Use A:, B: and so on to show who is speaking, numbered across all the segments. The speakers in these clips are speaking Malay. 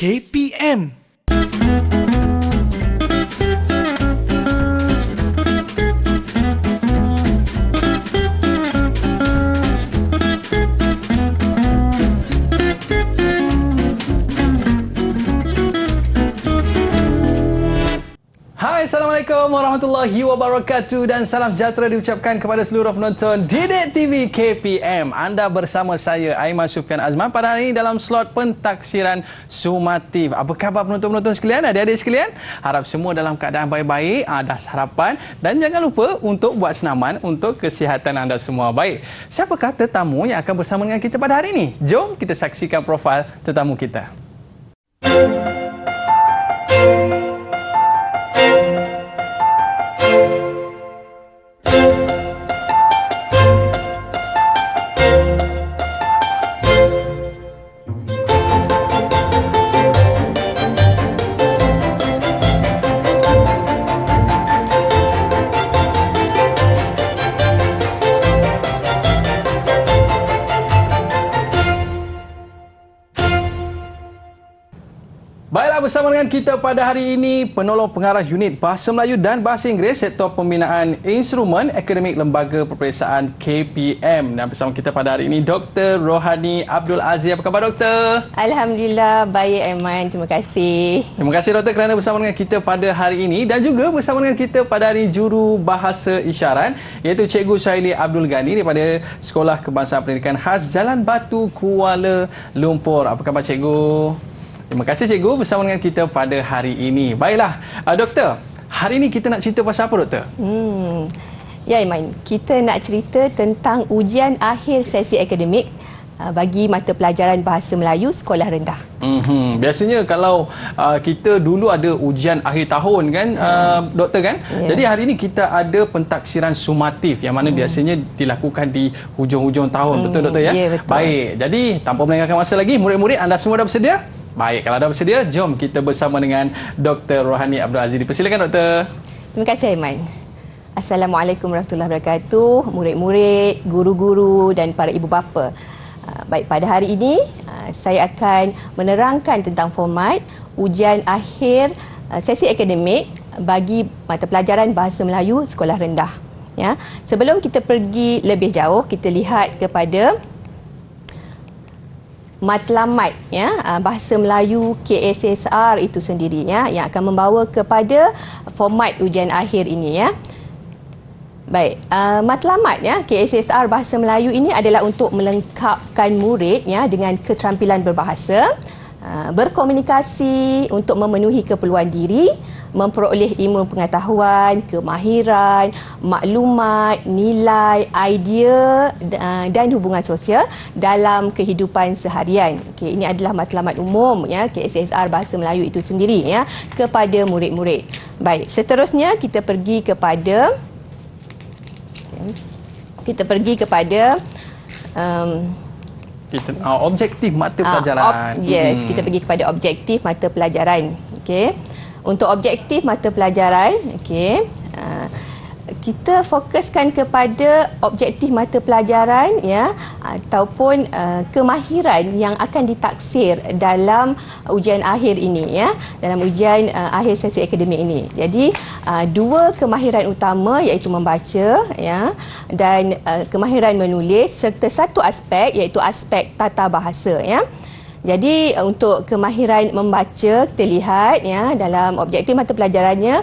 A: KPM.
B: Assalamualaikum warahmatullahi wabarakatuh dan salam sejahtera diucapkan kepada seluruh penonton Didik TV KPM. Anda bersama saya Aiman Sufian Azman pada hari ini dalam slot pentaksiran sumatif. Apa khabar penonton-penonton sekalian, adik-adik sekalian? Harap semua dalam keadaan baik-baik, ada harapan dan jangan lupa untuk buat senaman untuk kesihatan anda semua. Baik, siapakah tetamu yang akan bersama dengan kita pada hari ini? Jom kita saksikan profil tetamu kita. Baiklah, bersama dengan kita pada hari ini penolong pengarah unit Bahasa Melayu dan Bahasa Inggeris Sektor Pembinaan Instrumen Akademik Lembaga Peperiksaan KPM. Dan bersama kita pada hari ini Dr. Rohani Abdul Aziz. Apa khabar doktor?
C: Alhamdulillah baik Aiman, terima kasih.
B: Terima kasih doktor kerana bersama dengan kita pada hari ini dan juga bersama dengan kita pada hari Juru Bahasa Isyarat iaitu Cikgu Syaili Abdul Ghani daripada Sekolah Kebangsaan Pendidikan Khas Jalan Batu, Kuala Lumpur. Apa khabar cikgu? Terima kasih cikgu bersama dengan kita pada hari ini. Baiklah, doktor, hari ini kita nak cerita pasal apa doktor?
C: Ya Iman, kita nak cerita tentang ujian akhir sesi akademik bagi mata pelajaran Bahasa Melayu Sekolah Rendah.
B: Biasanya kalau kita dulu ada ujian akhir tahun kan, doktor kan? Yeah. Jadi hari ini kita ada pentaksiran sumatif yang mana biasanya dilakukan di hujung-hujung tahun. Betul doktor ya?
C: Ya, betul.
B: Baik, jadi tanpa melengahkan masa lagi, murid-murid anda semua dah bersedia? Baik, kalau dah bersedia, jom kita bersama dengan Dr. Rohani Abdul Aziz. Dipersilakan doktor.
C: Terima kasih Aiman. Assalamualaikum warahmatullahi wabarakatuh, murid-murid, guru-guru dan para ibu bapa. Baik, pada hari ini saya akan menerangkan tentang format ujian akhir sesi akademik bagi mata pelajaran Bahasa Melayu Sekolah Rendah. Ya, sebelum kita pergi lebih jauh, kita lihat kepada matlamat ya Bahasa Melayu KSSR itu sendiri ya yang akan membawa kepada format ujian akhir ini ya. Baik, matlamat ya KSSR Bahasa Melayu ini adalah untuk melengkapkan murid ya dengan keterampilan berbahasa, berkomunikasi untuk memenuhi keperluan diri, memperoleh ilmu pengetahuan, kemahiran, maklumat, nilai, idea dan hubungan sosial dalam kehidupan seharian. Okey, ini adalah matlamat umum ya KSSR Bahasa Melayu itu sendiri ya kepada murid-murid. Baik, seterusnya kita pergi kepada
B: objektif mata pelajaran.
C: Yes, kita pergi kepada objektif mata pelajaran. Okey. Untuk objektif mata pelajaran, okey, kita fokuskan kepada objektif mata pelajaran ya ataupun kemahiran yang akan ditaksir dalam ujian akhir ini ya, dalam ujian akhir sesi akademik ini. Jadi dua kemahiran utama iaitu membaca ya dan kemahiran menulis serta satu aspek iaitu aspek tata bahasa ya. Jadi untuk kemahiran membaca kita lihat ya dalam objektif mata pelajarannya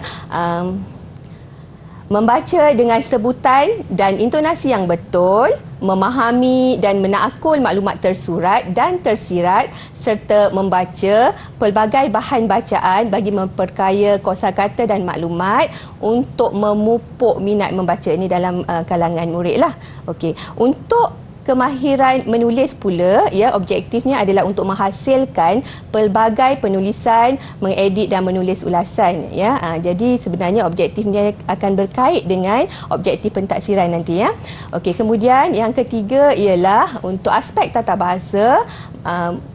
C: membaca dengan sebutan dan intonasi yang betul, memahami dan menakul maklumat tersurat dan tersirat serta membaca pelbagai bahan bacaan bagi memperkaya kosakata dan maklumat untuk memupuk minat membaca. Ini dalam kalangan murid lah. Okey, untuk kemahiran menulis pula ya objektifnya adalah untuk menghasilkan pelbagai penulisan, mengedit dan menulis ulasan ya. Jadi sebenarnya objektifnya akan berkait dengan objektif pentaksiran nanti ya. Okey, kemudian yang ketiga ialah untuk aspek tata bahasa,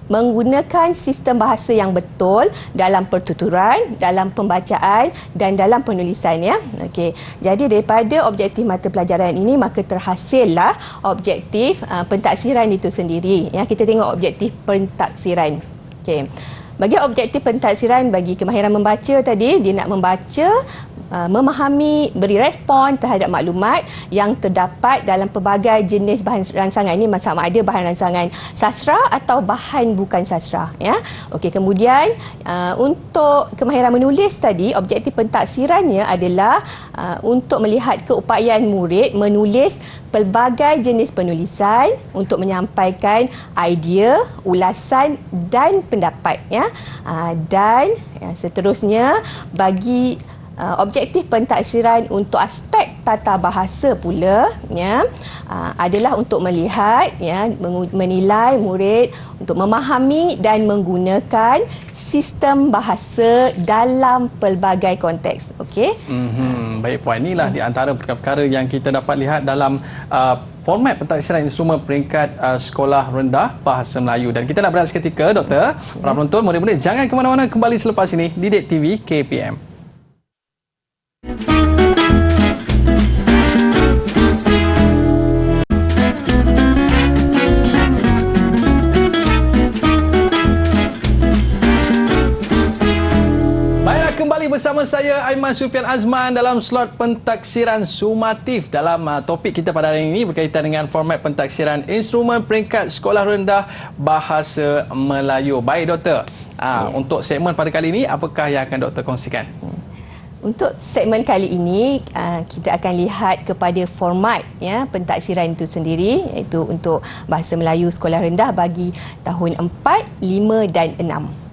C: menggunakan sistem bahasa yang betul dalam pertuturan, dalam pembacaan dan dalam penulisan ya. Okey. Jadi daripada objektif mata pelajaran ini maka terhasillah objektif pentaksiran itu sendiri ya. Kita tengok objektif pentaksiran. Okey. Bagi objektif pentaksiran bagi kemahiran membaca tadi, dia nak membaca, memahami, beri respon terhadap maklumat yang terdapat dalam pelbagai jenis bahan rangsangan. Ini sama ada bahan rangsangan sastra atau bahan bukan sastra. Ya. Okey, kemudian untuk kemahiran menulis tadi, objektif pentaksirannya adalah untuk melihat keupayaan murid menulis pelbagai jenis penulisan untuk menyampaikan idea, ulasan dan pendapat. Ya. Dan seterusnya bagi objektif pentaksiran untuk aspek tata bahasa pula adalah untuk melihat menilai murid untuk memahami dan menggunakan sistem bahasa dalam pelbagai konteks. Okey.
B: Baik puan, inilah di antara perkara-perkara yang kita dapat lihat dalam format pentaksiran instrumen peringkat sekolah rendah bahasa Melayu. Dan kita nak berehat seketika, Doktor. Para penonton, murid-murid jangan ke mana-mana, kembali selepas ini Didik TV KPM. Kembali bersama saya Aiman Sufian Azman dalam slot pentaksiran sumatif. Dalam topik kita pada hari ini berkaitan dengan format pentaksiran instrumen peringkat sekolah rendah bahasa Melayu. Baik Doktor, untuk segmen pada kali ini apakah yang akan Doktor kongsikan?
C: Untuk segmen kali ini kita akan lihat kepada format pentaksiran itu sendiri, iaitu untuk bahasa Melayu sekolah rendah bagi tahun 4, 5 dan 6.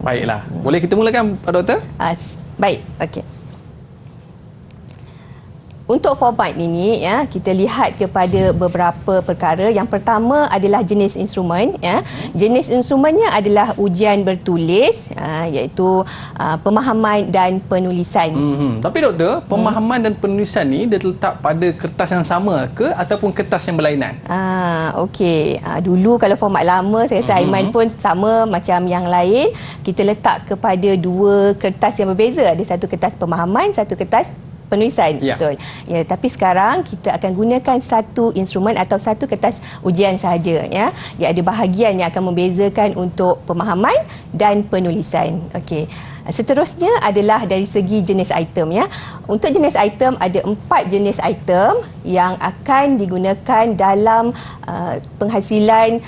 B: Baiklah. Boleh kita mulakan, Pak Doktor?
C: Baik, okey. Untuk format ini kita lihat kepada beberapa perkara. Yang pertama adalah jenis instrumen. Jenis instrumennya adalah ujian bertulis, iaitu pemahaman dan penulisan.
B: Tapi Doktor, pemahaman dan penulisan ni dia terletak pada kertas yang sama ke ataupun kertas yang berlainan?
C: Okey. Dulu kalau format lama saya rasa Aiman pun sama macam yang lain. Kita letak kepada dua kertas yang berbeza. Ada satu kertas pemahaman, satu kertas penulisan. Betul. Ya, tapi sekarang kita akan gunakan satu instrumen atau satu kertas ujian sahaja. Dia ada bahagian yang akan membezakan untuk pemahaman dan penulisan. Okey. Seterusnya adalah dari segi jenis item. Untuk jenis item ada 4 jenis item yang akan digunakan dalam penghasilan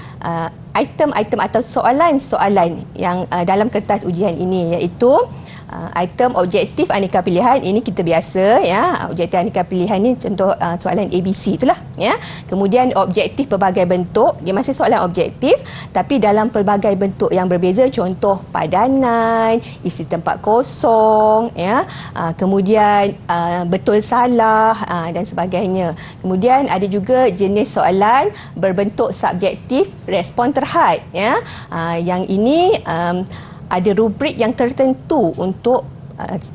C: item-item atau soalan-soalan yang dalam kertas ujian ini, iaitu item objektif aneka pilihan. Ini kita biasa objektif aneka pilihan ni contoh soalan ABC itulah Kemudian objektif pelbagai bentuk, dia masih soalan objektif tapi dalam pelbagai bentuk yang berbeza, contoh padanan, isi tempat kosong kemudian betul salah dan sebagainya. Kemudian ada juga jenis soalan berbentuk subjektif respon terhad yang ini ada rubrik yang tertentu untuk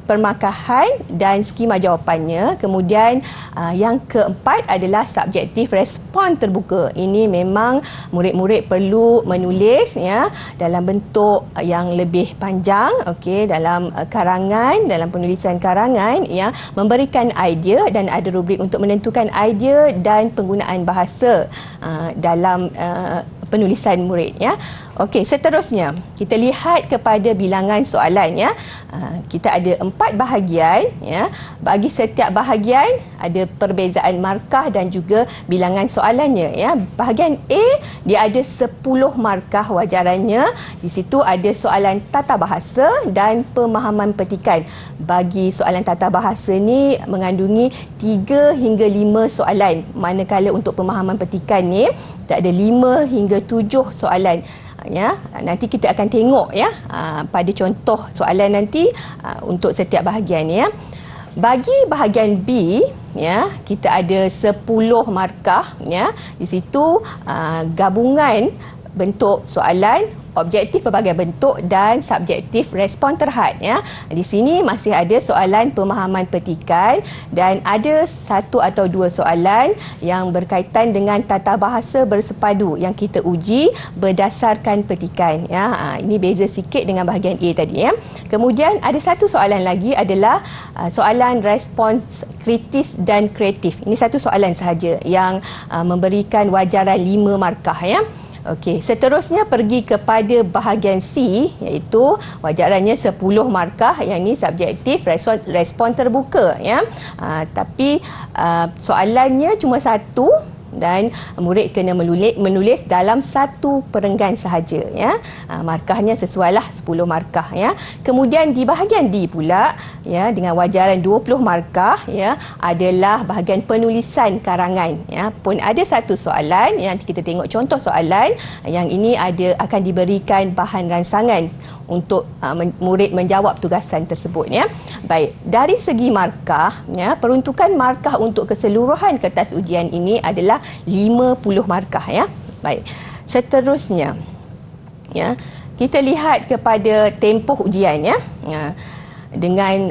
C: permakahan dan skema jawapannya. Kemudian yang keempat adalah subjektif respon terbuka. Ini memang murid-murid perlu menulis dalam bentuk yang lebih panjang, dalam karangan, dalam penulisan karangan memberikan idea dan ada rubrik untuk menentukan idea dan penggunaan bahasa dalam penulisan murid. Okey, seterusnya kita lihat kepada bilangan soalan. Kita ada 4 bahagian. Bagi setiap bahagian ada perbezaan markah dan juga bilangan soalannya. Bahagian A dia ada 10 markah wajarannya. Di situ ada soalan tata bahasa dan pemahaman petikan. Bagi soalan tata bahasa ni mengandungi 3 hingga 5 soalan. Manakala untuk pemahaman petikan ni tak ada 5 hingga 7 soalan. Nanti kita akan tengok pada contoh soalan nanti untuk setiap bahagian. Bagi bahagian B kita ada 10 markah. Di situ gabungan bentuk soalan, objektif pelbagai bentuk dan subjektif respon terhad. Di sini masih ada soalan pemahaman petikan dan ada 1 atau 2 soalan yang berkaitan dengan tata bahasa bersepadu yang kita uji berdasarkan petikan. Ini beza sikit dengan bahagian A tadi. Kemudian ada satu soalan lagi adalah soalan respons kritis dan kreatif. Ini satu soalan sahaja yang memberikan wajaran 5 markah. Okey, seterusnya pergi kepada bahagian C, iaitu wajarannya 10 markah. Yang ini subjektif, respon terbuka, ya. Tapi soalannya cuma satu dan murid kena menulis dalam satu perenggan sahaja, ya. Markahnya sesuailah 10 markah, ya. Kemudian di bahagian D pula, ya, dengan wajaran 20 markah, ya, adalah bahagian penulisan karangan, ya. Pun ada satu soalan, nanti kita tengok contoh soalan yang ini akan diberikan bahan rangsangan untuk murid menjawab tugasan tersebut, ya. Baik, dari segi markah, ya, peruntukan markah untuk keseluruhan kertas ujian ini adalah 50 markah, ya. Baik. Seterusnya, ya, kita lihat kepada tempoh ujian, ya. Dengan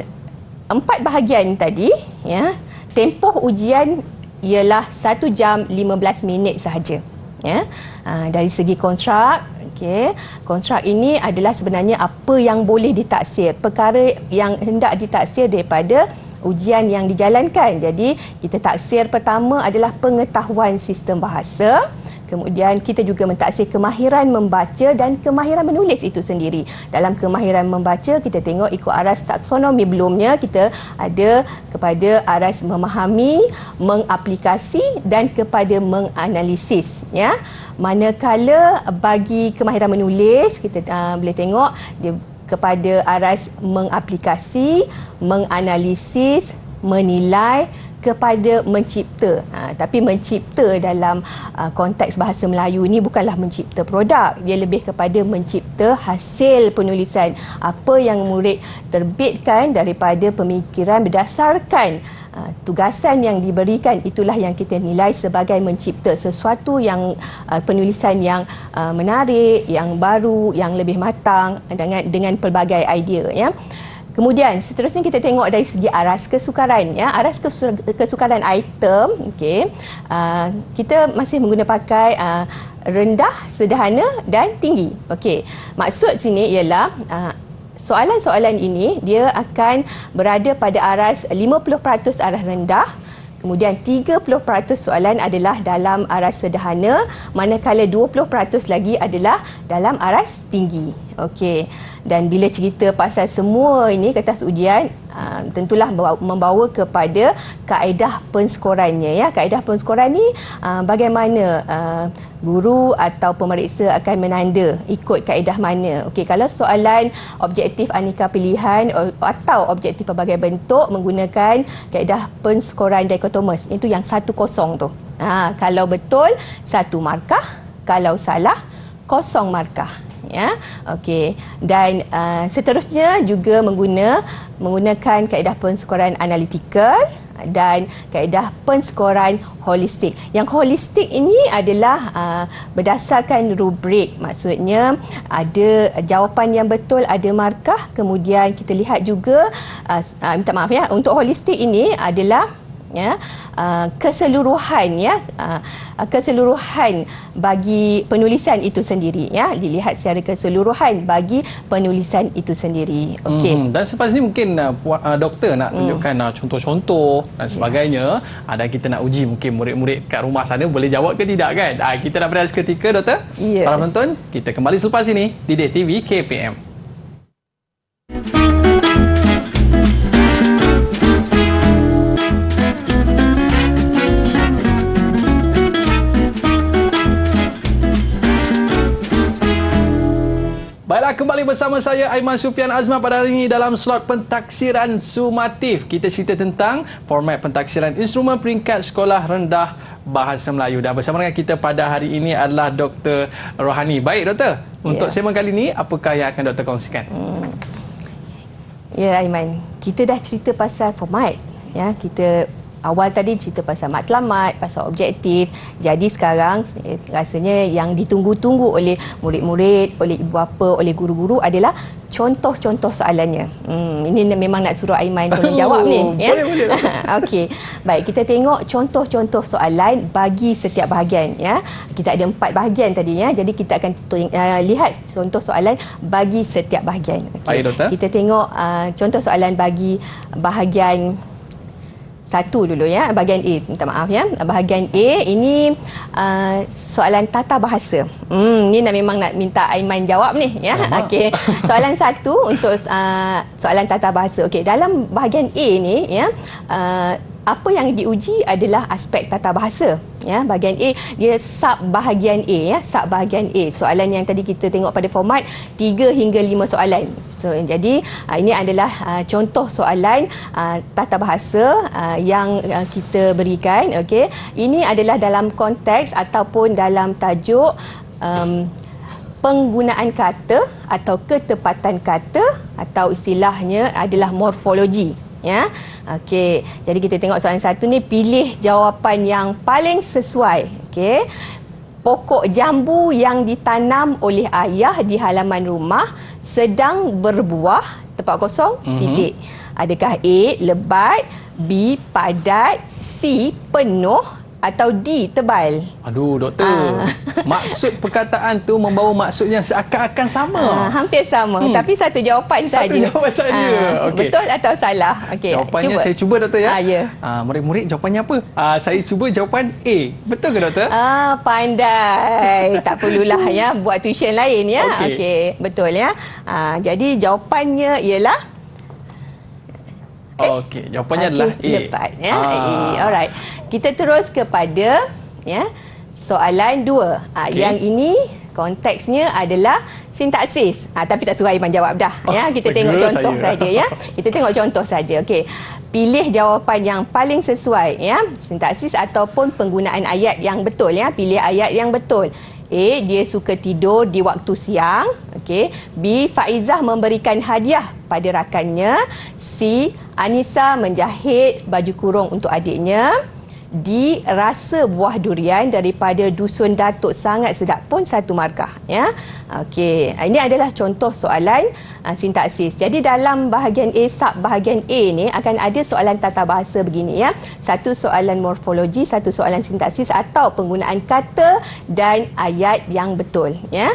C: 4 bahagian tadi, ya, tempoh ujian ialah 1 jam 15 minit sahaja, ya. Dari segi kontrak, okey, kontrak ini adalah sebenarnya apa yang boleh ditaksir, perkara yang hendak ditaksir daripada ujian yang dijalankan. Jadi kita taksir pertama adalah pengetahuan sistem bahasa. Kemudian kita juga mentaksir kemahiran membaca dan kemahiran menulis itu sendiri. Dalam kemahiran membaca, kita tengok ikut aras taksonomi belumnya, kita ada kepada aras memahami, mengaplikasi dan kepada menganalisis, ya. Manakala bagi kemahiran menulis, kita boleh tengok dia kepada aras mengaplikasi, menganalisis, menilai, kepada mencipta. Tapi mencipta dalam konteks bahasa Melayu ini bukanlah mencipta produk. Dia lebih kepada mencipta hasil penulisan. Apa yang murid terbitkan daripada pemikiran berdasarkan tugasan yang diberikan, itulah yang kita nilai sebagai mencipta sesuatu yang penulisan yang menarik, yang baru, yang lebih matang dengan pelbagai idea, ya. Kemudian seterusnya kita tengok dari segi aras kesukaran, ya. Aras kesukaran item, okey. Kita masih menggunakan pakai rendah, sederhana dan tinggi. Okey. Maksud sini ialah soalan-soalan ini dia akan berada pada aras 50% aras rendah. Kemudian 30% soalan adalah dalam aras sederhana, manakala 20% lagi adalah dalam aras tinggi. Okey. Dan bila cerita pasal semua ini kertas ujian, tentulah membawa kepada kaedah penskorannya, ya. Kaedah penskoran ni bagaimana guru atau pemeriksa akan menanda ikut kaedah mana. Okey, kalau soalan objektif aneka pilihan atau objektif pelbagai bentuk menggunakan kaedah penskoran dikotomus, itu yang 1-0 tu. Kalau betul 1 markah, kalau salah 0 markah, ya. Okey. Dan seterusnya juga menggunakan kaedah penskoran analitikal dan kaedah penskoran holistik. Yang holistik ini adalah berdasarkan rubrik. Maksudnya ada jawapan yang betul, ada markah. Kemudian kita lihat juga minta maaf, ya, untuk holistik ini adalah, ya, keseluruhan, ya, keseluruhan bagi penulisan itu sendiri, ya. Dilihat secara keseluruhan bagi penulisan itu sendiri. Okey.
B: Dan selepas ini mungkin doktor nak tunjukkan contoh-contoh dan sebagainya. Dan kita nak uji mungkin murid-murid kat rumah sana boleh jawab ke tidak, kan? Kita nak berehat seketika, doktor.
C: Ya.
B: Para penonton, kita kembali selepas ini di Didik TV KPM. Baiklah, kembali bersama saya Aiman Sufian Azman pada hari ini dalam slot pentaksiran sumatif. Kita cerita tentang format pentaksiran instrumen peringkat sekolah rendah bahasa Melayu. Dan bersama dengan kita pada hari ini adalah Dr. Rohani. Baik, doktor. Untuk segmen kali ini, apakah yang akan doktor kongsikan?
C: Ya, Aiman. Kita dah cerita pasal format, ya. Kita awal tadi cerita pasal matlamat, pasal objektif. Jadi sekarang rasanya yang ditunggu-tunggu oleh murid-murid, oleh ibu bapa, oleh guru-guru adalah contoh-contoh soalannya. Ini memang nak suruh Aiman tolong jawab ni, ya.
B: Boleh.
C: Okey. Baik, kita tengok contoh-contoh soalan bagi setiap bahagian, ya. Kita ada 4 bahagian tadi, ya. Jadi kita akan lihat contoh soalan bagi setiap bahagian.
B: Baik, doktor.
C: Kita tengok contoh soalan bagi bahagian satu dulu ya, bahagian A. Minta maaf ya. Bahagian A ini soalan tata bahasa. Ni memang nak minta Aiman jawab ni ya. Okey. Soalan satu untuk soalan tata bahasa. Okey, dalam bahagian A ni ya, apa yang diuji adalah aspek tata bahasa ya. Bahagian A dia sub bahagian A ya, sub bahagian A. Soalan yang tadi kita tengok pada format 3 hingga 5 soalan. So jadi ini adalah contoh soalan tata bahasa yang kita berikan. Okey, ini adalah dalam konteks ataupun dalam tajuk penggunaan kata atau ketepatan kata, atau istilahnya adalah morfologi ya. Okey, jadi kita tengok soalan satu ni, pilih jawapan yang paling sesuai. Okey, pokok jambu yang ditanam oleh ayah di halaman rumah sedang berbuah, tempat kosong, titik. Adakah A lebat, B padat, C penuh, atau D tebal?
B: Aduh, doktor. Maksud perkataan tu membawa maksud yang seakan-akan sama.
C: Hampir sama, tapi satu jawapan saja.
B: Satu jawapan saja. Okey.
C: Betul atau salah? Okey.
B: Jawapannya saya cuba, doktor ya.
C: Ya.
B: Murid-murid jawapannya apa? Saya cuba jawapan A. Betul ke, doktor?
C: Pandai. Tak perlulah ya buat tuition lain ya. Okey, betul ya. Jadi jawapannya ialah
B: Okey, jawapannya adalah A.
C: Lepat ya. A. Alright. Kita terus kepada ya soalan 2. Yang ini konteksnya adalah sintaksis. Tapi tak suruh Aiman jawab dah ya. Kita tengok contoh saja ya. Kita tengok contoh saja. Okey. Pilih jawapan yang paling sesuai ya. Sintaksis ataupun penggunaan ayat yang betul ya. Pilih ayat yang betul. A, dia suka tidur di waktu siang. Okey. B, Faizah memberikan hadiah pada rakannya. C, Anissa menjahit baju kurung untuk adiknya. D, rasa buah durian daripada dusun Datuk sangat sedap pun 1 markah ya. Okey, ini adalah contoh soalan sintaksis. Jadi dalam bahagian A, sub bahagian A ni akan ada soalan tata bahasa begini ya. Satu soalan morfologi, satu soalan sintaksis atau penggunaan kata dan ayat yang betul ya.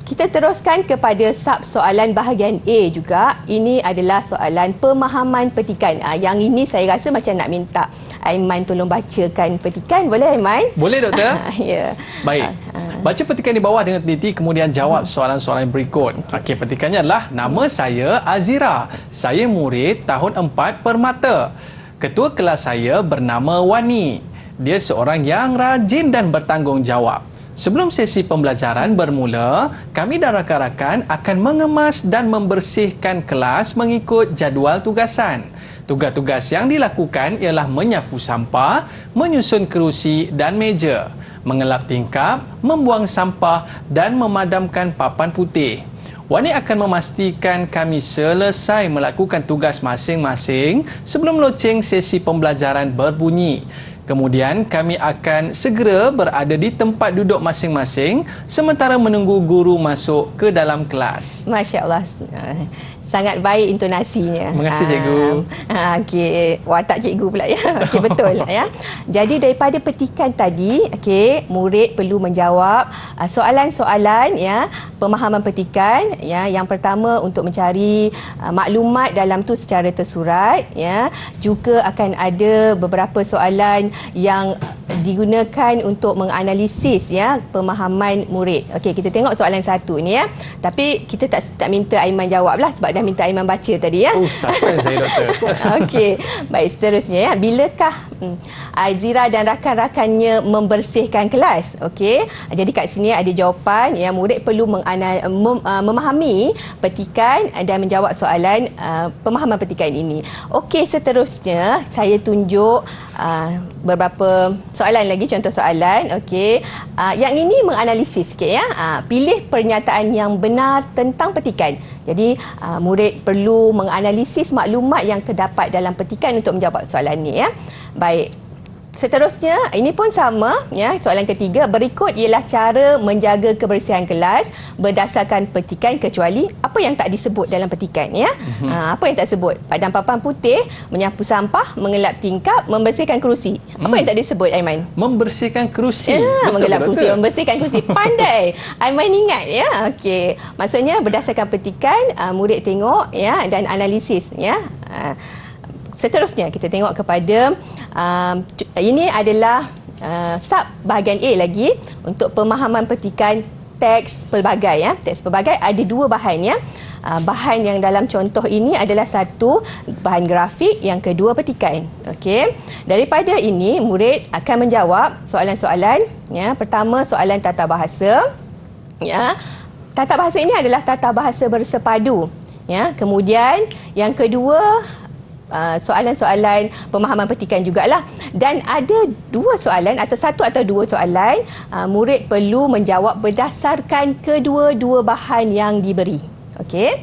C: Kita teruskan kepada sub soalan bahagian A juga. Ini adalah soalan pemahaman petikan. Yang ini saya rasa macam nak minta Aiman tolong bacakan petikan. Boleh Aiman?
B: Boleh, doktor.
C: Ya.
B: Baik. Baca petikan di bawah dengan teliti, kemudian jawab soalan-soalan berikut. Okey, petikannya adalah, nama saya Azira. Saya murid tahun 4 Permata. Ketua kelas saya bernama Wani. Dia seorang yang rajin dan bertanggungjawab. Sebelum sesi pembelajaran bermula, kami dan rakan-rakan akan mengemas dan membersihkan kelas mengikut jadual tugasan. Tugas-tugas yang dilakukan ialah menyapu sampah, menyusun kerusi dan meja, mengelap tingkap, membuang sampah dan memadamkan papan putih. Wani akan memastikan kami selesai melakukan tugas masing-masing sebelum loceng sesi pembelajaran berbunyi. Kemudian kami akan segera berada di tempat duduk masing-masing sementara menunggu guru masuk ke dalam kelas.
C: Masya Allah. Sangat baik intonasinya.
B: Terima kasih, cikgu.
C: Okey, watak cikgu pula ya. Okey, betul ya. Jadi daripada petikan tadi, okey, murid perlu menjawab soalan-soalan ya, pemahaman petikan ya. Yang pertama untuk mencari maklumat dalam tu secara tersurat ya. Juga akan ada beberapa soalan yang digunakan untuk menganalisis ya pemahaman murid. Okey, kita tengok soalan satu ni ya. Tapi kita tak minta Aiman jawablah sebab dah minta Aiman baca tadi ya.
B: Suspense saya, doktor.
C: Okey, baik, seterusnya ya. Bilakah Azira dan rakan-rakannya membersihkan kelas? Okey. Jadi kat sini ada jawapan ya, murid perlu memahami petikan dan menjawab soalan pemahaman petikan ini. Okey, seterusnya saya tunjuk beberapa soalan lagi, contoh soalan. Okey. Yang ini menganalisis sikit ya. Pilih pernyataan yang benar tentang petikan. Jadi murid perlu menganalisis maklumat yang terdapat dalam petikan untuk menjawab soalan ni ya. Baik. Seterusnya, ini pun sama ya. Soalan ketiga, berikut ialah cara menjaga kebersihan kelas berdasarkan petikan kecuali apa yang tak disebut dalam petikan ya. Apa yang tak disebut? Padam papan putih, menyapu sampah, mengelap tingkap, membersihkan kerusi. Apa yang tak disebut, Aiman?
B: Membersihkan kerusi.
C: Mengelap kerusi, membersihkan kerusi. Pandai. Aiman ingat ya. Okey. Maksudnya berdasarkan petikan, murid tengok ya dan analisis ya. seterusnya kita tengok kepada ini adalah sub bahagian A lagi untuk pemahaman petikan teks pelbagai ya. Teks pelbagai ada dua bahan ya. Bahan yang dalam contoh ini adalah satu bahan grafik, yang kedua petikan. Okey. Daripada ini murid akan menjawab soalan-soalan ya. Pertama soalan tata bahasa. Ya. Tata bahasa ini adalah tata bahasa bersepadu ya. Kemudian yang kedua soalan-soalan pemahaman petikan jugalah, dan ada dua soalan atau satu atau dua soalan murid perlu menjawab berdasarkan kedua-dua bahan yang diberi. Okey.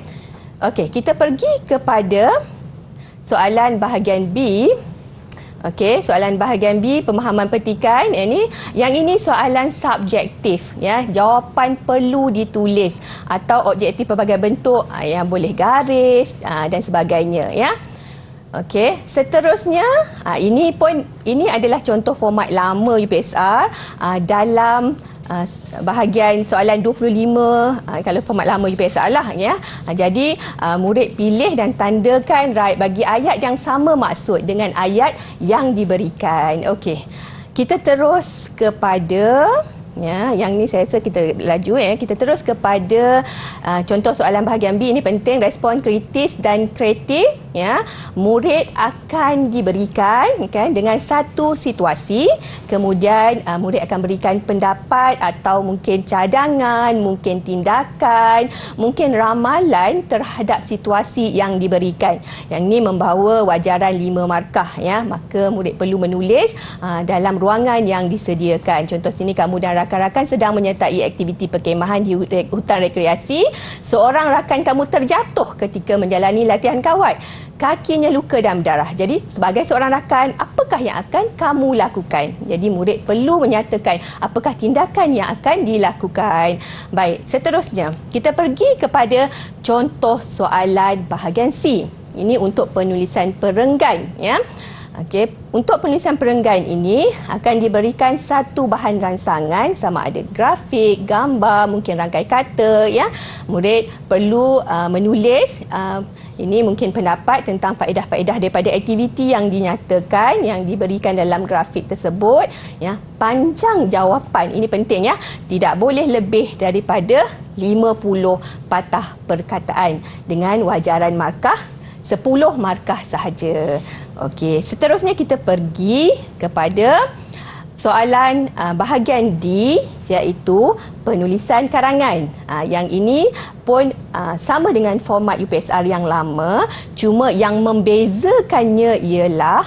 C: Okey, kita pergi kepada soalan bahagian B. Okey, soalan bahagian B pemahaman petikan yang ini soalan subjektif ya. Jawapan perlu ditulis atau objektif pelbagai bentuk yang boleh garis dan sebagainya ya. Okey, seterusnya ini adalah contoh format lama UPSR dalam bahagian soalan 25 kalau format lama UPSR lah ya. Jadi murid pilih dan tandakan right bagi ayat yang sama maksud dengan ayat yang diberikan. Okey. Kita terus kepada ya, yang ni saya rasa kita laju ya. Kita terus kepada contoh soalan bahagian B. Ini penting, respon kritis dan kreatif ya. Murid akan diberikan kan dengan satu situasi, kemudian murid akan berikan pendapat atau mungkin cadangan, mungkin tindakan, mungkin ramalan terhadap situasi yang diberikan. Yang ni membawa wajaran 5 markah ya. Maka murid perlu menulis dalam ruangan yang disediakan. Contoh sini, kamu dan rakan-rakan sedang menyertai aktiviti perkemahan di hutan rekreasi. Seorang rakan kamu terjatuh ketika menjalani latihan kawat. Kakinya luka dan berdarah. Jadi sebagai seorang rakan, apakah yang akan kamu lakukan? Jadi murid perlu menyatakan apakah tindakan yang akan dilakukan. Baik, seterusnya kita pergi kepada contoh soalan bahagian C. Ini untuk penulisan perenggan ya. Okey, untuk penulisan perenggan ini akan diberikan satu bahan rangsangan, sama ada grafik, gambar, mungkin rangkai kata ya. Murid perlu menulis ini mungkin pendapat tentang faedah-faedah daripada aktiviti yang dinyatakan, yang diberikan dalam grafik tersebut ya. Panjang jawapan ini penting ya. Tidak boleh lebih daripada 50 patah perkataan dengan wajaran markah 10 markah sahaja. Okey, seterusnya kita pergi kepada soalan bahagian D, iaitu penulisan karangan. Yang ini pun sama dengan format UPSR yang lama, cuma yang membezakannya ialah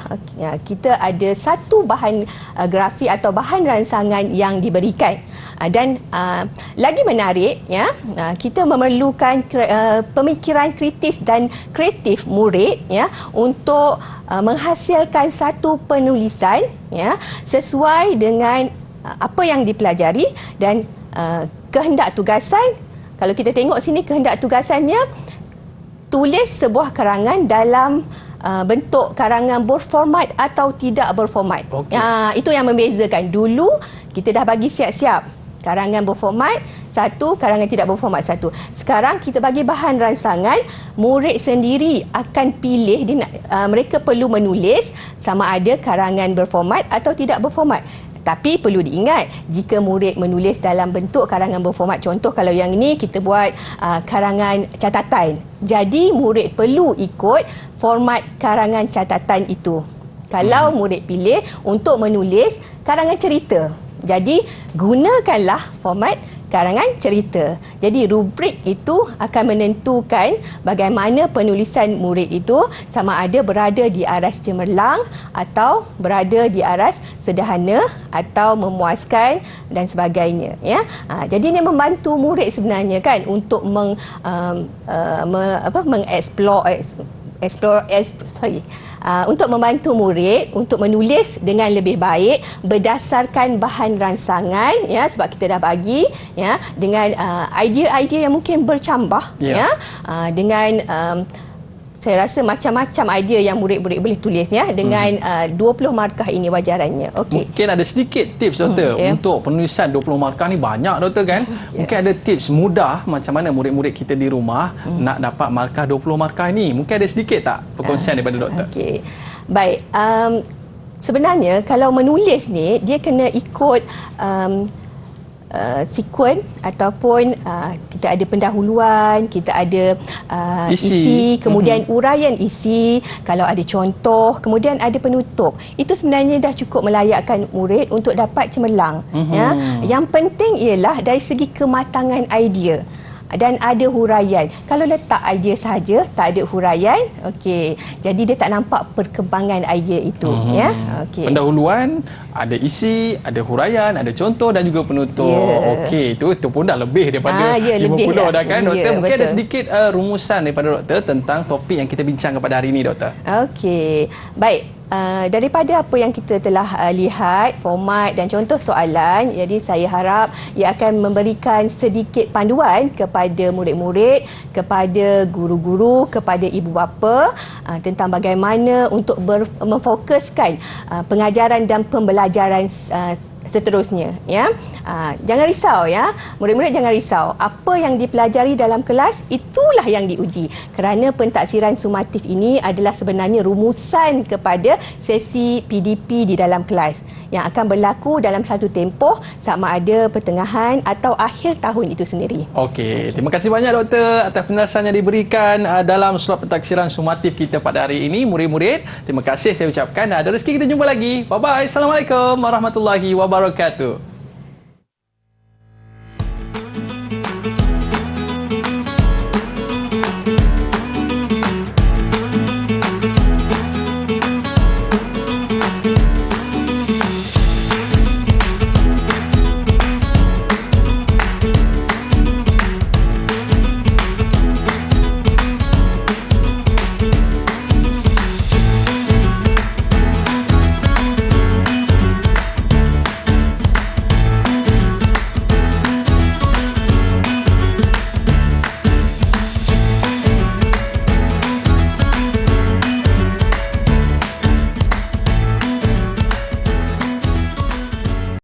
C: kita ada satu bahan grafik atau bahan rangsangan yang diberikan. Dan lagi menarik ya, kita memerlukan pemikiran kritis dan kreatif murid ya untuk menghasilkan satu penulisan ya sesuai dengan apa yang dipelajari dan kehendak tugasan. Kalau kita tengok sini, kehendak tugasannya tulis sebuah karangan dalam bentuk karangan berformat atau tidak berformat. Okay. Itu yang membezakan. Dulu kita dah bagi siap-siap karangan berformat satu, karangan tidak berformat satu. Sekarang kita bagi bahan rangsangan, murid sendiri akan pilih mereka perlu menulis sama ada karangan berformat atau tidak berformat. Tapi perlu diingat, jika murid menulis dalam bentuk karangan berformat, contoh kalau yang ini kita buat karangan catatan. Jadi murid perlu ikut format karangan catatan itu. Kalau murid pilih untuk menulis karangan cerita, jadi gunakanlah format karangan cerita. Jadi rubrik itu akan menentukan bagaimana penulisan murid itu, sama ada berada di aras cemerlang atau berada di aras sederhana atau memuaskan dan sebagainya ya. Jadi ini membantu murid sebenarnya kan untuk untuk membantu murid untuk menulis dengan lebih baik berdasarkan bahan rangsangan ya, sebab kita dah bagi ya, dengan idea-idea yang mungkin bercambah ya, dengan saya rasa macam-macam idea yang murid-murid boleh tulis ya dengan 20 markah ini wajarannya. Okey.
B: Mungkin ada sedikit tips doktor untuk penulisan 20 markah ni banyak doktor kan. Mungkin ada tips mudah macam mana murid-murid kita di rumah nak dapat markah 20 markah ni. Mungkin ada sedikit tak perkongsian daripada doktor?
C: Okey. Baik, sebenarnya kalau menulis ni dia kena ikut sekuen ataupun kita ada pendahuluan, kita ada isi, kemudian uraian isi, kalau ada contoh, kemudian ada penutup. Itu sebenarnya dah cukup melayakkan murid untuk dapat cemerlang. Ya. Yang penting ialah dari segi kematangan idea dan ada huraian. Kalau letak idea sahaja, tak ada huraian, okey. Jadi dia tak nampak perkembangan idea itu, ya. Okey.
B: Pendahuluan, ada isi, ada huraian, ada contoh dan juga penutup. Okey, itu pun dah lebih daripada 50
C: lebih
B: dah kan doktor. Mungkin
C: betul.
B: ada sedikit rumusan daripada doktor tentang topik yang kita bincangkan pada hari ini doktor.
C: Okey. Baik. Daripada apa yang kita telah lihat, format dan contoh soalan, jadi saya harap ia akan memberikan sedikit panduan kepada murid-murid, kepada guru-guru, kepada ibu bapa tentang bagaimana untuk memfokuskan pengajaran dan pembelajaran seterusnya, ya. Jangan risau, ya. Murid-murid jangan risau. Apa yang dipelajari dalam kelas itulah yang diuji. Kerana pentaksiran sumatif ini adalah sebenarnya rumusan kepada sesi PDP di dalam kelas yang akan berlaku dalam satu tempoh sama ada pertengahan atau akhir tahun itu sendiri.
B: Okey, terima kasih banyak doktor atas penjelasan yang diberikan dalam slot pentaksiran sumatif kita pada hari ini. Murid-murid, terima kasih saya ucapkan. Ada rezeki kita jumpa lagi. Bye-bye. Assalamualaikum warahmatullahi wabarakatuh.